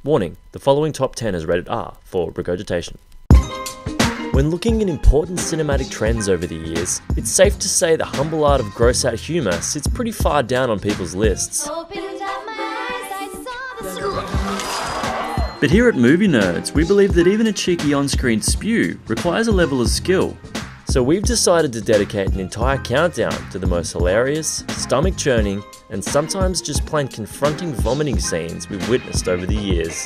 Warning, the following top 10 is rated R for regurgitation. When looking at important cinematic trends over the years, it's safe to say the humble art of gross out humour sits pretty far down on people's lists. But here at Movie Nerds, we believe that even a cheeky on-screen spew requires a level of skill. So we've decided to dedicate an entire countdown to the most hilarious, stomach-churning, and sometimes just plain confronting vomiting scenes we've witnessed over the years.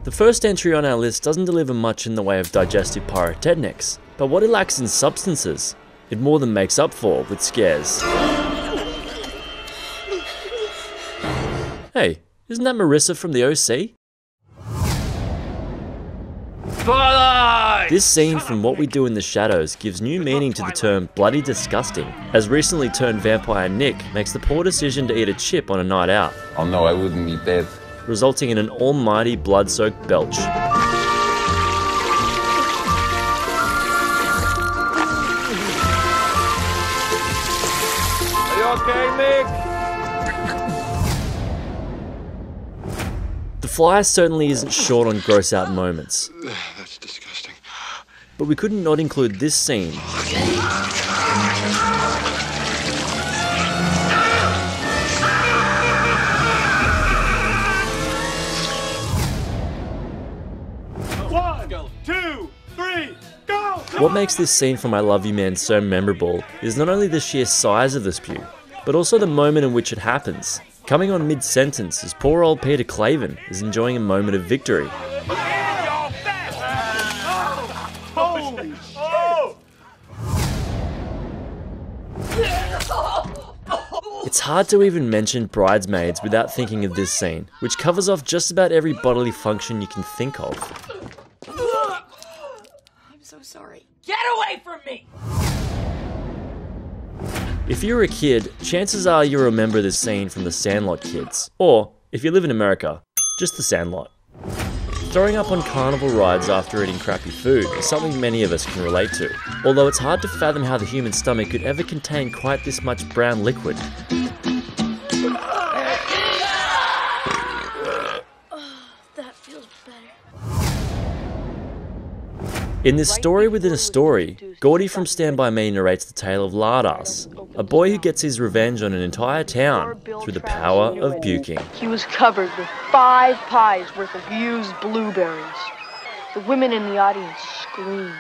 The first entry on our list doesn't deliver much in the way of digestive pyrotechnics, but what it lacks in substances, it more than makes up for with scares. Hey, isn't that Marissa from the OC? This scene from What We Do in the Shadows gives new meaning to the term bloody disgusting, as recently turned vampire Nick makes the poor decision to eat a chip on a night out. Oh no, I wouldn't eat that. Resulting in an almighty blood-soaked belch. Are you okay, Nick? The Fly certainly isn't short on gross out moments. That's disgusting. But we couldn't not include this scene. One, two, three, go! What makes this scene from I Love You Man so memorable is not only the sheer size of the spew, but also the moment in which it happens. Coming on mid-sentence as poor old Peter Clavin is enjoying a moment of victory. It's hard to even mention Bridesmaids without thinking of this scene, which covers off just about every bodily function you can think of. I'm so sorry. Get away from me! If you're a kid, chances are you remember this scene from the Sandlot kids. Or, if you live in America, just the Sandlot. Throwing up on carnival rides after eating crappy food is something many of us can relate to, although it's hard to fathom how the human stomach could ever contain quite this much brown liquid. That feels better. In this story within a story, Gordy from Stand By Me narrates the tale of Lardass, a boy who gets his revenge on an entire town through the power of puking. He was covered with 5 pies worth of used blueberries. The women in the audience screamed.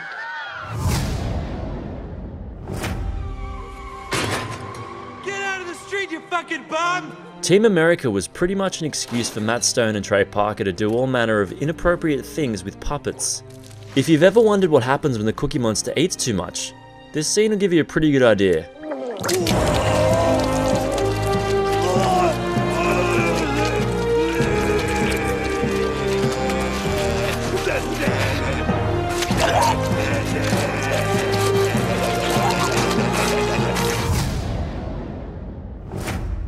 Get out of the street, you fucking bum! Team America was pretty much an excuse for Matt Stone and Trey Parker to do all manner of inappropriate things with puppets. If you've ever wondered what happens when the Cookie Monster eats too much, this scene will give you a pretty good idea.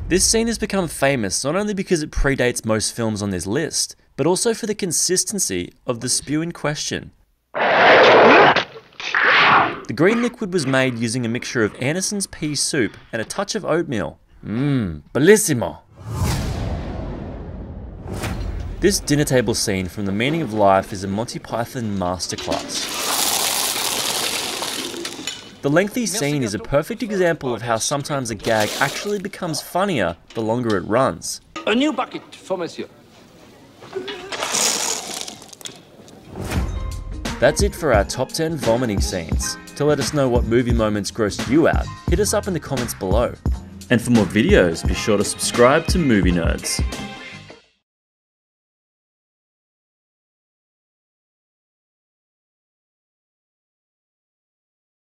This scene has become famous not only because it predates most films on this list, but also for the consistency of the spew in question. The green liquid was made using a mixture of Anderson's pea soup and a touch of oatmeal. Bellissimo! This dinner table scene from The Meaning of Life is a Monty Python masterclass. The lengthy scene is a perfect example of how sometimes a gag actually becomes funnier the longer it runs. A new bucket for monsieur. That's it for our top 10 vomiting scenes. To let us know what movie moments grossed you out, hit us up in the comments below. And for more videos, be sure to subscribe to Movie Nerds.